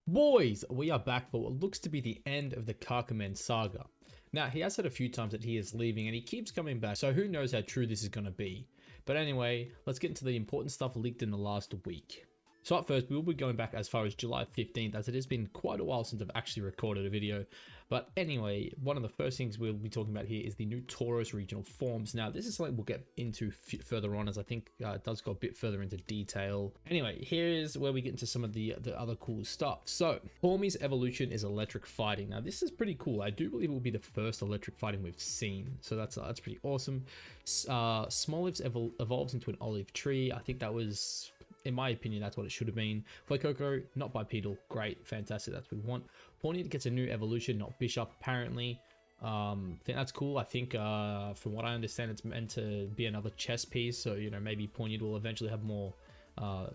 Boys, we are back for what looks to be the end of the Kakamen saga. Now, he has said a few times that he is leaving and he keeps coming back, so who knows how true this is going to be. But anyway, let's get into the important stuff leaked in the last week. So up first, we will be going back as far as July 15th, as it has been quite a while since I've actually recorded a video. But anyway, one of the first things we'll be talking about here is the new Tauros regional forms. Now, this is something we'll get into further on, as I think it does go a bit further into detail. Anyway, here's where we get into some of the other cool stuff. So, Hormy's evolution is electric fighting. Now, this is pretty cool. I do believe it will be the first electric fighting we've seen. So that's pretty awesome. Smoliv evolves into an olive tree. I think that was, in my opinion, that's what it should have been. Fuecoco, not bipedal. Great, fantastic, that's what we want. Pawniard gets a new evolution, not Bishop, apparently. I think that's cool. I think from what I understand, it's meant to be another chess piece, so you know, maybe Pawniard will eventually have more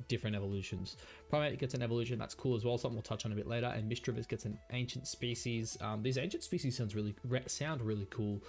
different evolutions. Primate gets an evolution, that's cool as well, something we'll touch on a bit later. And Mischievous gets an ancient species. These ancient species sound really cool.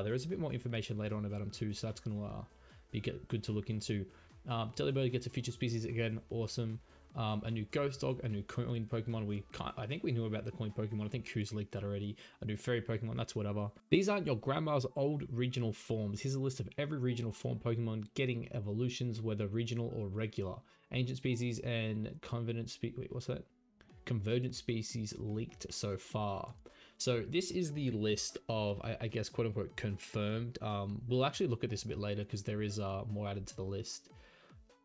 There is a bit more information later on about them too, so that's gonna be good to look into. Delibird gets a future species again, awesome. A new ghost dog, a new coin Pokemon. I think we knew about the coin Pokemon. I think Cruz leaked that already. A new fairy Pokemon, that's whatever. These aren't your grandma's old regional forms. Here's a list of every regional form Pokemon getting evolutions, whether regional or regular. Ancient species and convergent species leaked so far. So this is the list of, I guess, quote unquote confirmed. We'll actually look at this a bit later because there is more added to the list.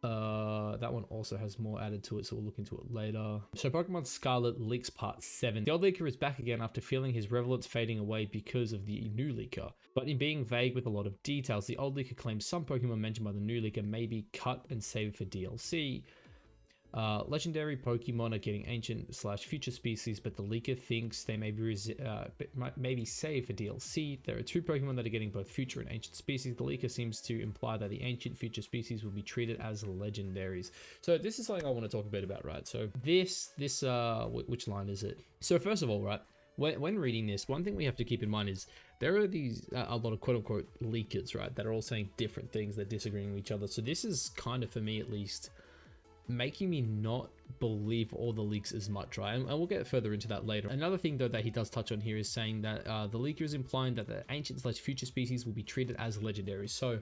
That one also has more added to it, so we'll look into it later. So Pokemon Scarlet leaks part 7. The old leaker is back again after feeling his relevance fading away because of the new leaker. But in being vague with a lot of details, the old leaker claims some Pokemon mentioned by the new leaker may be cut and saved for DLC. Legendary Pokemon are getting ancient / future species, but the leaker thinks they may be saved for DLC. There are 2 Pokemon that are getting both future and ancient species. The leaker seems to imply that the ancient future species will be treated as legendaries. So this is something I want to talk a bit about, right? So which line is it? So first of all, right, when reading this, one thing we have to keep in mind is there are these a lot of quote unquote leakers, right, that are all saying different things, they're disagreeing with each other. So this is kind of, for me at least, making me not believe all the leaks as much, right? And we'll get further into that later. Another thing though that he does touch on here is saying that the leaker is implying that the ancient / future species will be treated as legendary. So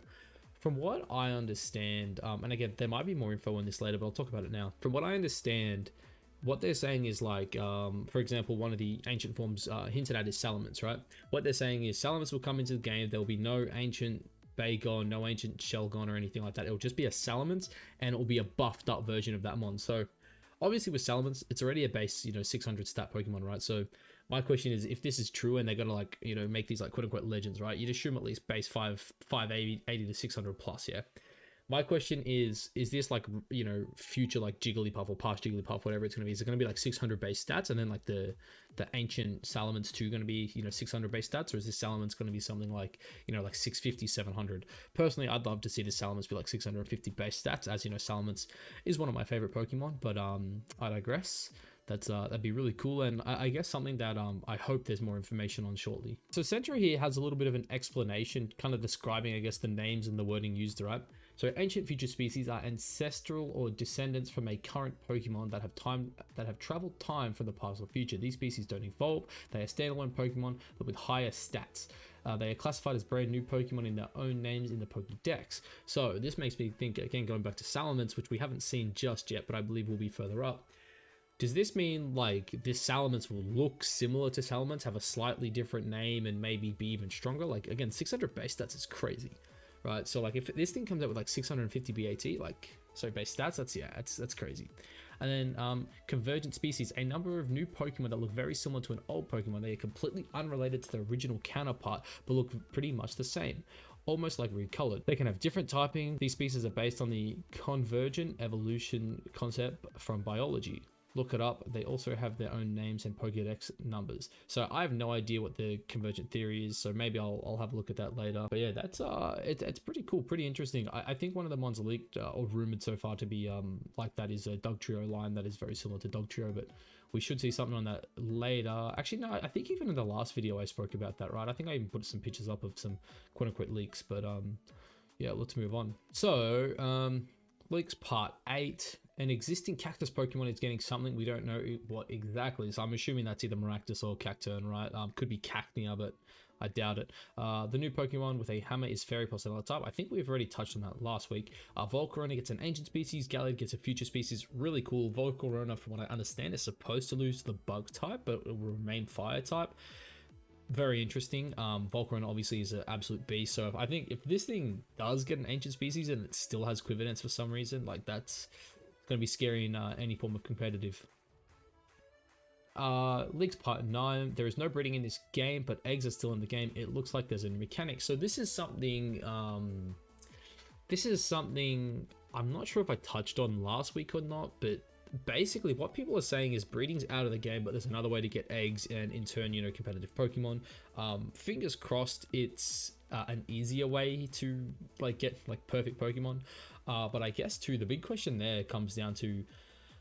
from what I understand, and again, there might be more info on this later, but I'll talk about it now. From what I understand, what they're saying is like, for example, one of the ancient forms hinted at is Salamence, right? What they're saying is Salamence will come into the game, there will be no ancient Bagon, no ancient Shelgon or anything like that. It'll just be a Salamence, and it'll be a buffed up version of that mon. So obviously with Salamence, it's already a base, 600 stat Pokemon, right? So my question is, if this is true and they're gonna like, make these like quote unquote legends, right? You'd assume at least base 580 to 600 plus, yeah? My question is this like, future like Jigglypuff or past Jigglypuff, whatever it's going to be? Is it going to be like 600 base stats and then like the ancient Salamence 2 going to be, 600 base stats? Or is this Salamence going to be something like, like 650, 700? Personally, I'd love to see this Salamence be like 650 base stats, as Salamence is one of my favorite Pokemon, but I digress. That'd be really cool, and I guess something that I hope there's more information on shortly. So Centro here has a little bit of an explanation, kind of describing, I guess, the names and the wording used, right? So ancient future species are ancestral or descendants from a current Pokemon that have traveled time from the past or future. These species don't evolve; they are standalone Pokemon, but with higher stats. They are classified as brand new Pokemon in their own names in the Pokédex. So this makes me think, again, going back to Salamence, which we haven't seen just yet, but I believe will be further up. Does this mean like this Salamence will look similar to Salamence, have a slightly different name, and maybe be even stronger? Like, again, 600 base stats is crazy, right? So like if this thing comes out with like 650 BAT, like, so base stats, that's crazy. And then convergent species, a number of new Pokemon that look very similar to an old Pokemon. They are completely unrelated to the original counterpart, but look pretty much the same, almost like recolored. They can have different typing. These species are based on the convergent evolution concept from biology. Look it up. They also have their own names and Pokédex numbers. So I have no idea what the convergent theory is, so maybe I'll have a look at that later. But yeah, that's it's pretty cool, pretty interesting. I think one of the ones leaked or rumored so far to be like that is a Dugtrio line that is very similar to Dugtrio, but we should see something on that later. Actually, no, I think even in the last video I spoke about that, right? I think I even put some pictures up of some quote unquote leaks, but yeah, let's move on. So leaks part 8. An existing cactus Pokemon is getting something, we don't know what exactly. So I'm assuming that's either Maractus or Cacturne, right? Could be Cacnea, but I doubt it. The new Pokemon with a hammer is Fairy Pulse another type. I think we've already touched on that last week. Volcarona gets an ancient species. Gallade gets a future species. Really cool. Volcarona, from what I understand, is supposed to lose the bug type, but it will remain fire type. Very interesting. Volcarona obviously is an absolute beast. So I think if this thing does get an ancient species and it still has Quividence for some reason, like that's going to be scary in any form of competitive. Leagues Part 9. There is no breeding in this game, but eggs are still in the game. It looks like there's a mechanic. So this is something I'm not sure if I touched on last week or not, but basically what people are saying is breeding's out of the game, but there's another way to get eggs and in turn, you know, competitive Pokemon. Fingers crossed it's an easier way to like get like perfect Pokemon. But I guess too, the big question there comes down to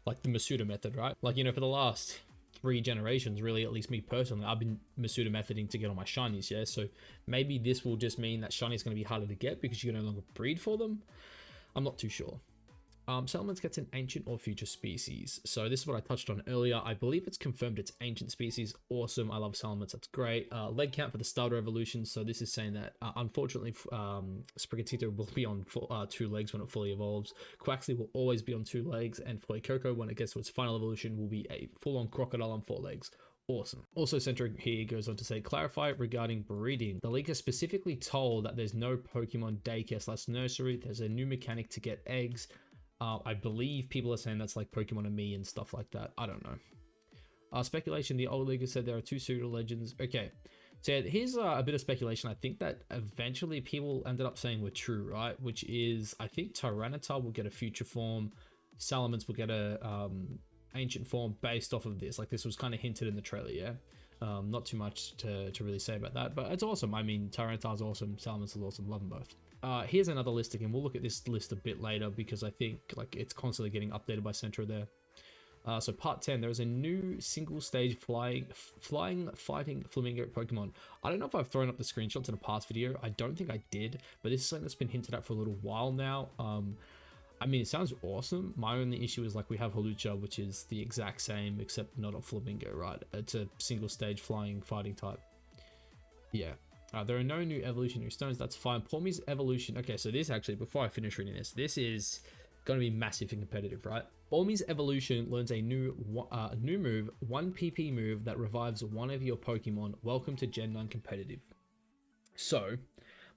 like the Masuda method, right? Like, you know, for the last 3 generations, really, at least me personally, I've been Masuda methoding to get all my shinies, yeah? So maybe this will just mean that shiny is going to be harder to get because you can no longer breed for them. I'm not too sure. Salamence gets an ancient or future species. So this is what I touched on earlier. I believe it's confirmed it's ancient species. Awesome. I love Salamence. That's great. Leg count for the starter evolution. So this is saying that unfortunately Sprigatito will be on 2 legs when it fully evolves. Quaxley will always be on 2 legs, and Fuecoco, when it gets to its final evolution, will be a full-on crocodile on 4 legs. Awesome. Also, Centric here goes on to say, clarify regarding breeding. The league has specifically told that there's no Pokemon daycare / nursery. There's a new mechanic to get eggs. I believe people are saying that's like Pokemon and Me and stuff like that. I don't know. Speculation, the old league has said there are 2 pseudo legends. Okay, so here's a bit of speculation. I think that eventually people ended up saying were true, right? Which is, I think Tyranitar will get a future form. Salamence will get a ancient form based off of this. Like this was kind of hinted in the trailer, yeah? Not too much to really say about that, but it's awesome. I mean, Tyranitar's awesome. Salamence is awesome. Love them both. Here's another list again. We'll look at this list a bit later because I think like it's constantly getting updated by Centro there. So part 10, there is a new single stage flying fighting flamingo Pokemon. I don't know if I've thrown up the screenshots in a past video. I don't think I did, but this is something that's been hinted at for a little while now. I mean, it sounds awesome. My only issue is like we have Hawlucha, which is the exact same except not a flamingo, right? It's a single stage flying fighting type. Yeah. There are no new evolutionary stones. That's fine. Pawmi's evolution. Okay, so this actually, before I finish reading this is going to be massive and competitive, right? Pawmi's evolution learns a new move, 1 PP move that revives one of your Pokemon. Welcome to Gen 9 competitive. So,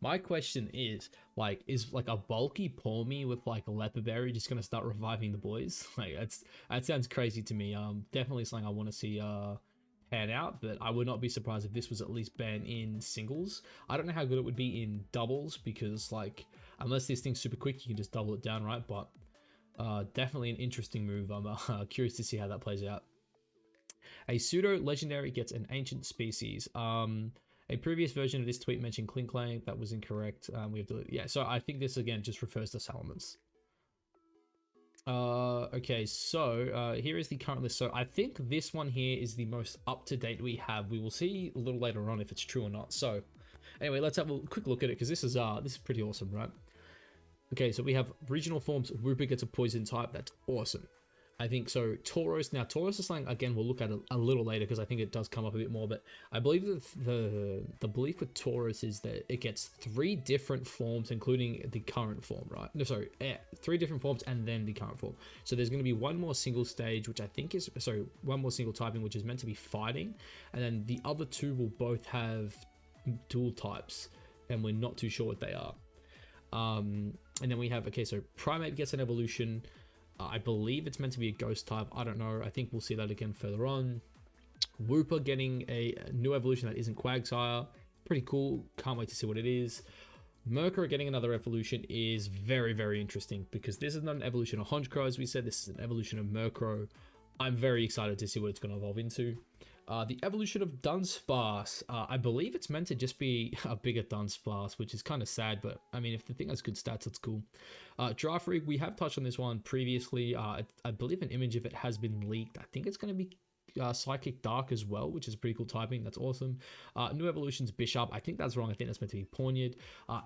my question is like a bulky Pawmi with like a Leopard Berry just going to start reviving the boys? Like that sounds crazy to me. Definitely something I want to see pan out, but I would not be surprised if this was at least banned in singles. I don't know how good it would be in doubles because like unless this thing's super quick you can just double it down, right? But definitely an interesting move. I'm curious to see how that plays out. A pseudo legendary gets an ancient species. A previous version of this tweet mentioned Klinklang. That was incorrect. We have to, yeah, so I think this again just refers to Salamence. Okay, so here is the current list. So I think this one here is the most up-to-date we have. We will see a little later on if it's true or not. So anyway, let's have a quick look at it because this is pretty awesome, right? Okay, so we have regional forms. Rupert gets a poison type. That's awesome. I think so. Tauros. Now, Tauros is something, again, we'll look at it a little later because I think it does come up a bit more. But I believe that the belief with Tauros is that it gets 3 different forms, including the current form, right? No, sorry. 3 different forms and then the current form. So there's going to be 1 more single stage, which I think is, sorry, 1 more single typing, which is meant to be fighting. And then the other 2 will both have dual types, and we're not too sure what they are. And then we have, okay, so Primate gets an evolution. I believe it's meant to be a ghost type. I don't know. I think we'll see that again further on. Wooper getting a new evolution that isn't Quagsire. Pretty cool. Can't wait to see what it is. Murkrow getting another evolution is very, very interesting because this is not an evolution of Honchkrow, as we said. This is an evolution of Murkrow. I'm very excited to see what it's going to evolve into. The evolution of Dunsparce. I believe it's meant to just be a bigger Dunsparce, which is kind of sad, but I mean, if the thing has good stats, it's cool. Draft Rig, we have touched on this one previously. I believe an image of it has been leaked. I think it's going to be Psychic Dark as well, which is pretty cool typing. That's awesome. New evolutions Bishop. I think that's wrong. I think that's meant to be Pawniard.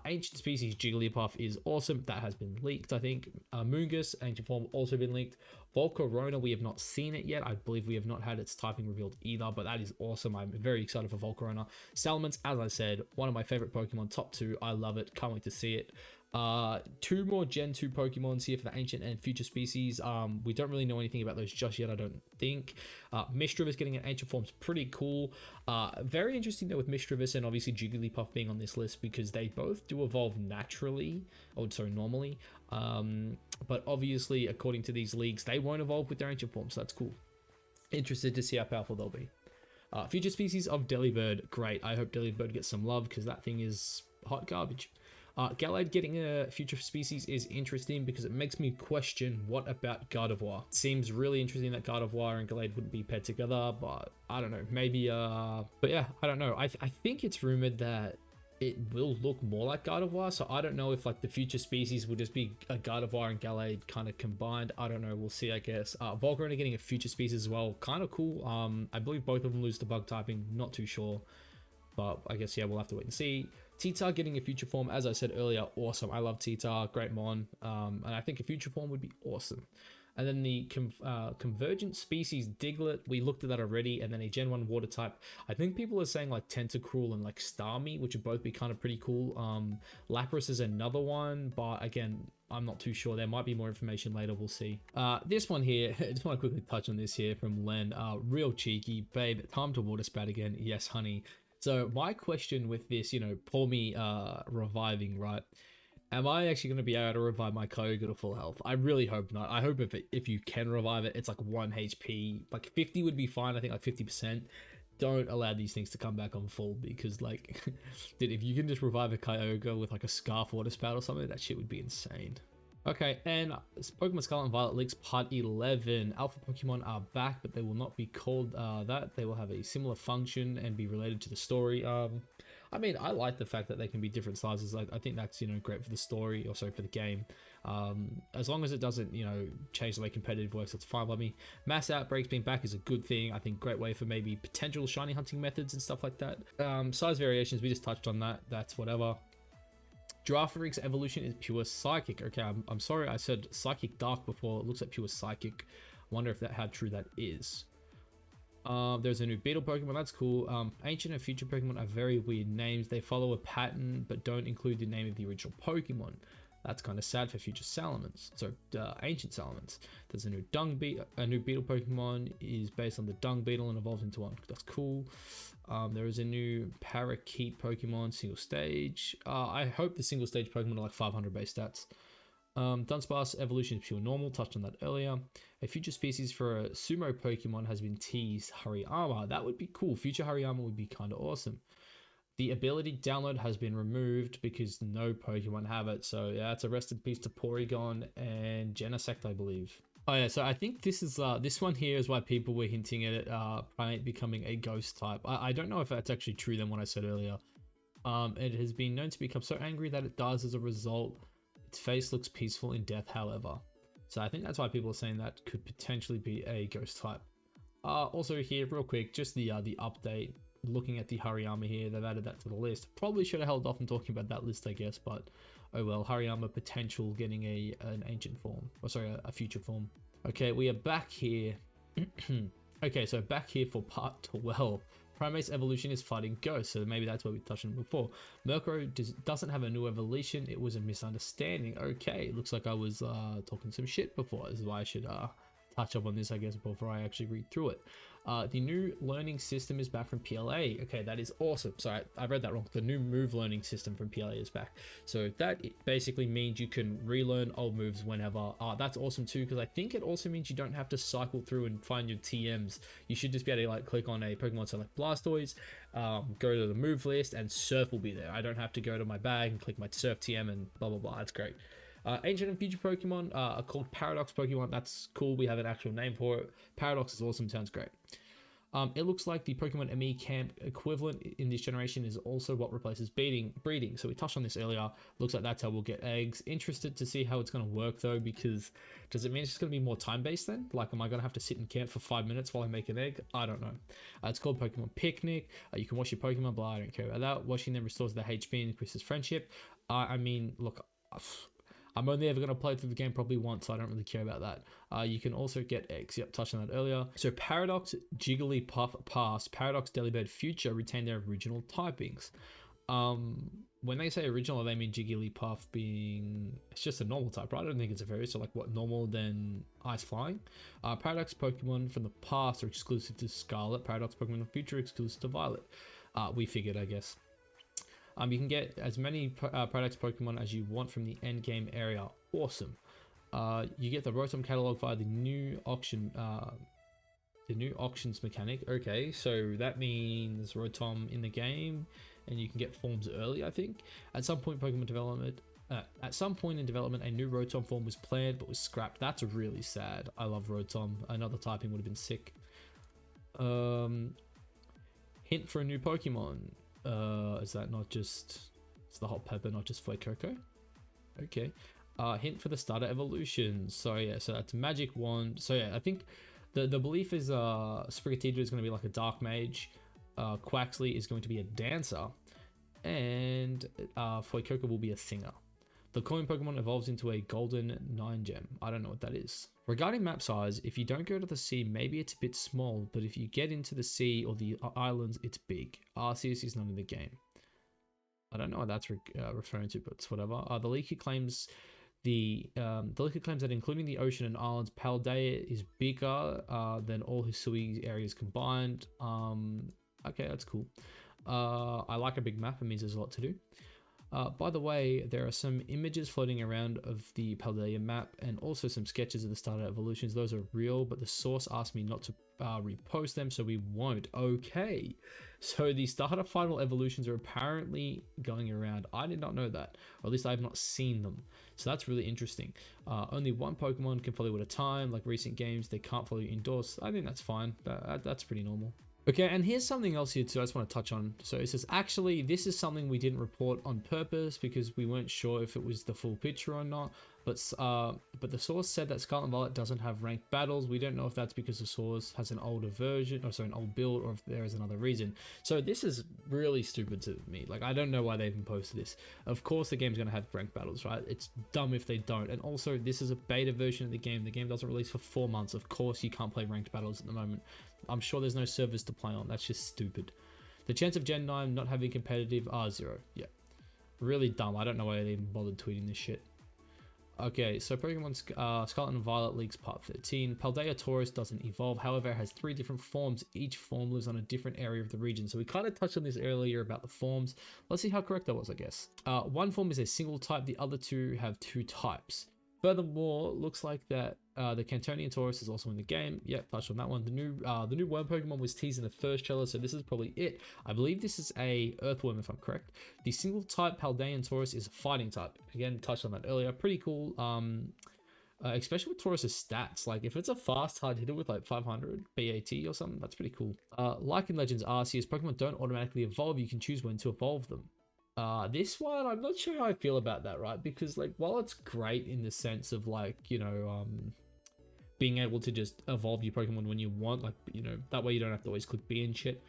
Ancient species Jigglypuff is awesome. That has been leaked, I think. Moongus, ancient form, also been leaked. Volcarona, we have not seen it yet. I believe we have not had its typing revealed either, but that is awesome. I'm very excited for Volcarona. Salamence, as I said, one of my favorite Pokemon, top 2. I love it. Can't wait to see it. 2 more Gen 2 Pokemons here for the ancient and future species. We don't really know anything about those just yet, I don't think. Misdreavus getting an ancient form's pretty cool. Very interesting though with Misdreavus and obviously Jigglypuff being on this list, because they both do evolve naturally, normally. But obviously, according to these leagues, they won't evolve with their ancient form, so that's cool. Interested to see how powerful they'll be. Future species of Delibird, great. I hope Delibird gets some love, because that thing is hot garbage. Gallade getting a future species is interesting because it makes me question, what about Gardevoir? It seems really interesting that Gardevoir and Gallade wouldn't be paired together, but I don't know, maybe, but yeah, I don't know. I think it's rumored that it will look more like Gardevoir, so I don't know if like the future species will just be a Gardevoir and Gallade kind of combined. I don't know, we'll see, I guess. Volcarona getting a future species as well, kind of cool. I believe both of them lose to bug typing, not too sure, but I guess, yeah, we'll have to wait and see. T-Tar getting a future form, as I said earlier, awesome. I love T-Tar, great mon, and I think a future form would be awesome. And then the convergent species Diglett, we looked at that already, and then a Gen 1 water type. I think people are saying like Tentacruel and like Starmie, which would both be kind of pretty cool. Lapras is another one, but again, I'm not too sure. There might be more information later, we'll see. This one here, I just want to quickly touch on this here from Len. Real cheeky, babe, time to water spat again. Yes, honey. So my question with this, pour me reviving, right? Am I actually going to be able to revive my Kyogre to full health? I really hope not. I hope if you can revive it, it's like 1 HP. Like 50 would be fine. I think like 50%. Don't allow these things to come back on full, because like, dude, if you can just revive a Kyogre with like a Scarf Water Spout or something, that shit would be insane. Okay, and Pokemon Scarlet and Violet leaks part 11. Alpha Pokemon are back, but they will not be called that. They will have a similar function and be related to the story. I mean, I like the fact that they can be different sizes. I think that's, great for the story, or sorry, for the game. As long as it doesn't, change the way competitive works, that's fine by me. Mass Outbreaks being back is a good thing. I think great way for maybe potential shiny hunting methods and stuff like that. Size variations, we just touched on that. That's whatever. Girafarig's evolution is pure Psychic. Okay, I'm sorry I said Psychic Dark before. It looks like pure Psychic. Wonder if how true that is. There's a new Beetle Pokemon, that's cool. Ancient and future Pokemon are very weird names. They follow a pattern but don't include the name of the original Pokemon. That's kind of sad for future Salamence. So ancient Salamence. There's a new new Beetle Pokemon is based on the Dung Beetle and evolves into one. That's cool. There is a new Parakeet Pokemon single stage. I hope the single stage Pokemon are like 500 base stats. Dunsparce evolution is pure normal, touched on that earlier. A future species for a sumo Pokemon has been teased, Hariyama. That would be cool. Future Hariyama would be kind of awesome. The ability download has been removed because no Pokemon have it. So yeah, it's a rest in peace to Porygon and Genesect, I believe. Oh yeah, so I think this is this one here is why people were hinting at it, Primate becoming a ghost type. I don't know if that's actually true than what I said earlier. It has been known to become so angry that it dies as a result. Its face looks peaceful in death, however. So I think that's why people are saying that could potentially be a ghost type. Also here, real quick, just the update. Looking at the Hariyama here, they've added that to the list. Probably should have held off on talking about that list, I guess, but oh well. Hariyama potential getting an ancient form, or sorry, a future form. Okay, we are back here. Okay, so back here for part 12. Primate's evolution is fighting ghosts, so maybe that's what we touched on before. Murkrow doesn't have a new evolution. It was a misunderstanding. Okay, looks like I was talking some shit before. This is why I should touch up on this, I guess, before I actually read through it. The new learning system is back from PLA. Okay, that is awesome. Sorry, I read that wrong. The new move learning system from PLA is back. So that basically means you can relearn old moves whenever. That's awesome too, because I think it also means you don't have to cycle through and find your TMs. You should just be able to like click on a Pokemon select Blastoise, go to the move list, and Surf will be there. I don't have to go to my bag and click my Surf TM and blah blah blah. That's great. Ancient and future Pokemon are called Paradox Pokemon. That's cool. We have an actual name for it. Paradox is awesome. Sounds great. It looks like the Pokemon ME camp equivalent in this generation is also what replaces breeding. So we touched on this earlier. Looks like that's how we'll get eggs. Interested to see how it's going to work though, because does it mean it's just going to be more time-based then? Like, am I going to have to sit in camp for 5 minutes while I make an egg? I don't know. It's called Pokemon Picnic. You can watch your Pokemon, blah, I don't care about that. Watching them restores their HP and increases friendship. I mean, look, I'm only ever going to play through the game probably once, so I don't really care about that. You can also get eggs. Yep, touched on that earlier. So Paradox, Jigglypuff past, Paradox, Delibird future retain their original typings. When they say original, they mean Jigglypuff being, it's just a normal type, right? I don't think it's a fairy, so like what, normal then ice flying. Paradox Pokemon from the past are exclusive to Scarlet. Paradox Pokemon in the future are exclusive to Violet. We figured, I guess. You can get as many Paradox Pokemon as you want from the end game area. Awesome. You get the Rotom catalog via the new auction, the new auctions mechanic. Okay, so that means Rotom in the game, and you can get forms early. I think at some point in development, a new Rotom form was planned but was scrapped. That's really sad. I love Rotom. Another typing would have been sick. Hint for a new Pokemon. Is that not just, it's the hot pepper, not just Flake Cocoa? Okay. Hint for the starter evolution. So yeah, so that's Magic Wand. So yeah, I think the belief is Sprigatito is going to be like a dark mage, Quaxley is going to be a dancer, and Flake Cocoa will be a singer. The coin Pokemon evolves into a golden 9-gem. I don't know what that is. Regarding map size, if you don't go to the sea, maybe it's a bit small, but if you get into the sea or the islands, it's big. Arceus is not in the game. I don't know what that's referring to, but it's whatever. The leaker claims that including the ocean and islands, Paldea is bigger than all Hisui areas combined. Okay, that's cool. I like a big map. It means there's a lot to do. By the way, there are some images floating around of the Paldea map and also some sketches of the starter evolutions. Those are real, but the source asked me not to repost them, so we won't. Okay, so the starter final evolutions are apparently going around. I did not know that, or at least I have not seen them. So that's really interesting. Only one Pokemon can follow you at a time. Like recent games, they can't follow you indoors. I think that's fine. That's pretty normal. Okay, and here's something else here too I just want to touch on. So it says, actually, this is something we didn't report on purpose because we weren't sure if it was the full picture or not. But the source said that Scarlet and Violet doesn't have ranked battles. We don't know if that's because the source has an older version, or sorry, an old build, or if there is another reason. So this is really stupid to me. Like, I don't know why they even posted this. Of course the game's going to have ranked battles, right? It's dumb if they don't. And also, this is a beta version of the game. The game doesn't release for 4 months. Of course you can't play ranked battles at the moment. I'm sure there's no servers to play on. That's just stupid. The chance of Gen 9 not having competitive are 0. Yeah. Really dumb. I don't know why they even bothered tweeting this shit. Okay, so Pokemon Scarlet and Violet leaks part 13. Paldea Tauros doesn't evolve, however, it has 3 different forms. Each form lives on a different area of the region. So we kind of touched on this earlier about the forms. Let's see how correct that was, I guess. One form is a single type, the other 2 have 2 types. Furthermore, looks like that the Cantonian Tauros is also in the game. Yep, touched on that one. The new worm Pokemon was teased in the first trailer, so this is probably it. I believe this is a Earthworm, if I'm correct. The single type Paldean Tauros is a fighting type. Again, touched on that earlier. Pretty cool. Especially with Taurus's stats. Like, if it's a fast hard hitter with like 500 BAT or something, that's pretty cool. Like in Legends Arceus, Pokemon don't automatically evolve. You can choose when to evolve them. This one, I'm not sure how I feel about that, right? Because, like, while it's great in the sense of, like, you know, being able to just evolve your Pokemon when you want, like, you know, that way you don't have to always click B and shit.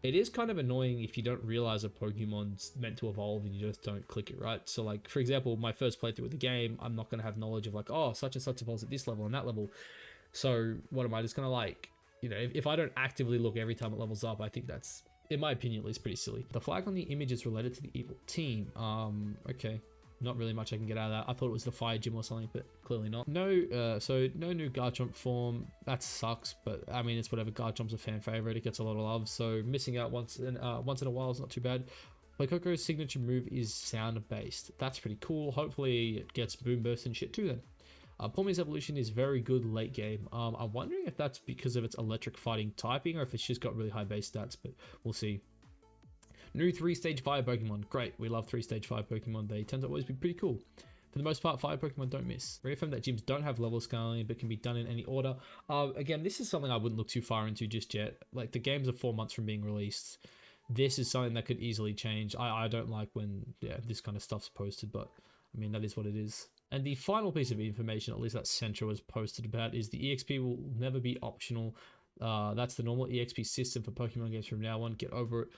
It is kind of annoying if you don't realize a Pokemon's meant to evolve and you just don't click it, right? So, like, for example, my first playthrough of the game, I'm not going to have knowledge of, like, oh, such and such evolves at this level and that level. So, what am I just going to, like, you know, if I don't actively look every time it levels up, I think that's, in my opinion at least, pretty silly. The flag on the image is related to the evil team. Okay. Not really much I can get out of that. I thought it was the fire gym or something, but clearly not. So no new Garchomp form. That sucks, but I mean, it's whatever. Garchomp's a fan favorite. It gets a lot of love, so missing out once in a while is not too bad. Coco's signature move is sound based. That's pretty cool. Hopefully it gets boom burst and shit too then. Pawmi's evolution is very good late game. I'm wondering if that's because of its electric fighting typing or if it's just got really high base stats, but we'll see. New 3-stage fire Pokemon. Great. We love 3-stage fire Pokemon. They tend to always be pretty cool. For the most part, fire Pokemon don't miss. Reaffirm that gyms don't have level scaling, but can be done in any order. Again, this is something I wouldn't look too far into just yet. Like, the games are 4 months from being released. This is something that could easily change. I don't like when, yeah, this kind of stuff's posted, but I mean, that is what it is. And the final piece of information, at least that Centra was posted about, is the EXP will never be optional. That's the normal EXP system for Pokemon games from now on. Get over it.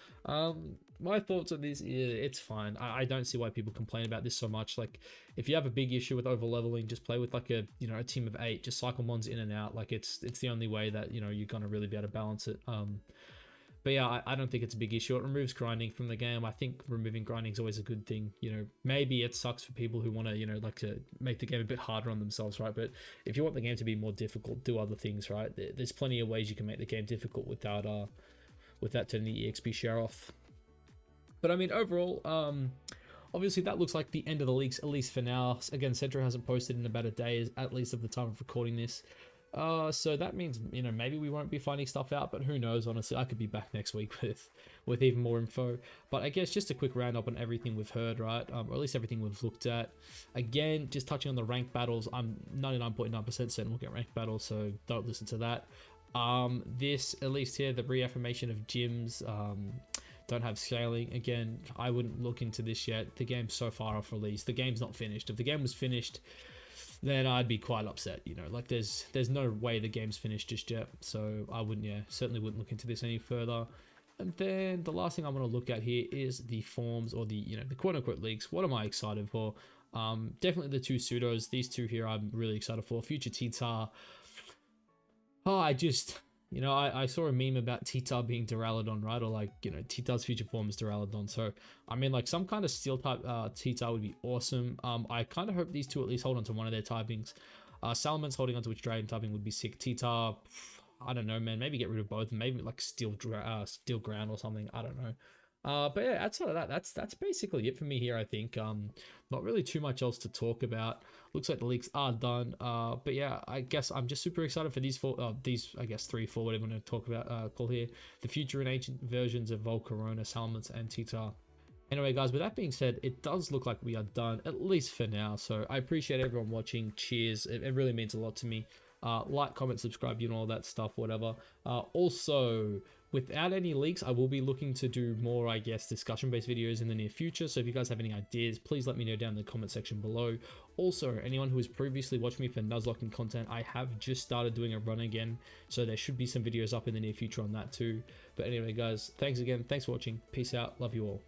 My thoughts on this, yeah, it's fine. I don't see why people complain about this so much. Like, if you have a big issue with over leveling, just play with like a, you know, a team of 8. Just cycle mons in and out. Like, it's the only way that, you know, you're gonna really be able to balance it. But yeah, I don't think it's a big issue. It removes grinding from the game. I think removing grinding is always a good thing. You know, maybe it sucks for people who want to, you know, like to make the game a bit harder on themselves, right? But if you want the game to be more difficult, do other things, right? There's plenty of ways you can make the game difficult without turning the EXP share off. But I mean, overall, obviously that looks like the end of the leaks, at least for now. Again, Centra hasn't posted in about a day, at least at the time of recording this. So that means, you know, maybe we won't be finding stuff out, but who knows, honestly. I could be back next week with even more info. But I guess just a quick roundup on everything we've heard, right? Or at least everything we've looked at. Again, just touching on the ranked battles, I'm 99.9% certain we'll get ranked battles, so don't listen to that. This, at least here, the reaffirmation of gyms, don't have scaling. Again, I wouldn't look into this yet. The game's so far off release. The game's not finished. If the game was finished, then I'd be quite upset, you know, like there's no way the game's finished just yet. So I wouldn't, yeah, certainly wouldn't look into this any further. And then the last thing I want to look at here is the forms, or the, you know, the quote unquote leaks. What am I excited for? Definitely the 2 pseudos. These 2 here I'm really excited for. Future T-Tar. Oh, I just, you know, I saw a meme about T-Tar being Duraludon, right? Or like, you know, T-Tar's future form is Duraludon. So, I mean, like some kind of steel type T-Tar would be awesome. I kind of hope these 2 at least hold on to one of their typings. Salaman's holding on to which dragon typing would be sick. T-Tar, I don't know, man. Maybe get rid of both. Maybe like steel ground or something. I don't know. But yeah, outside of that, that's basically it for me here, I think. Not really too much else to talk about. Looks like the leaks are done. But yeah, I guess I'm just super excited for these I guess 3, 4, whatever I'm going to talk about, call here. The future and ancient versions of Volcarona, Salamence, and T-Tar. Anyway, guys, with that being said, it does look like we are done, at least for now. So I appreciate everyone watching. Cheers. It really means a lot to me. Like, comment, subscribe, you know, all that stuff, whatever. Also, without any leaks, I will be looking to do more, I guess, discussion-based videos in the near future. So if you guys have any ideas, please let me know down in the comment section below. Also, anyone who has previously watched me for Nuzlocke content, I have just started doing a run again. So there should be some videos up in the near future on that too. But anyway, guys, thanks again. Thanks for watching. Peace out. Love you all.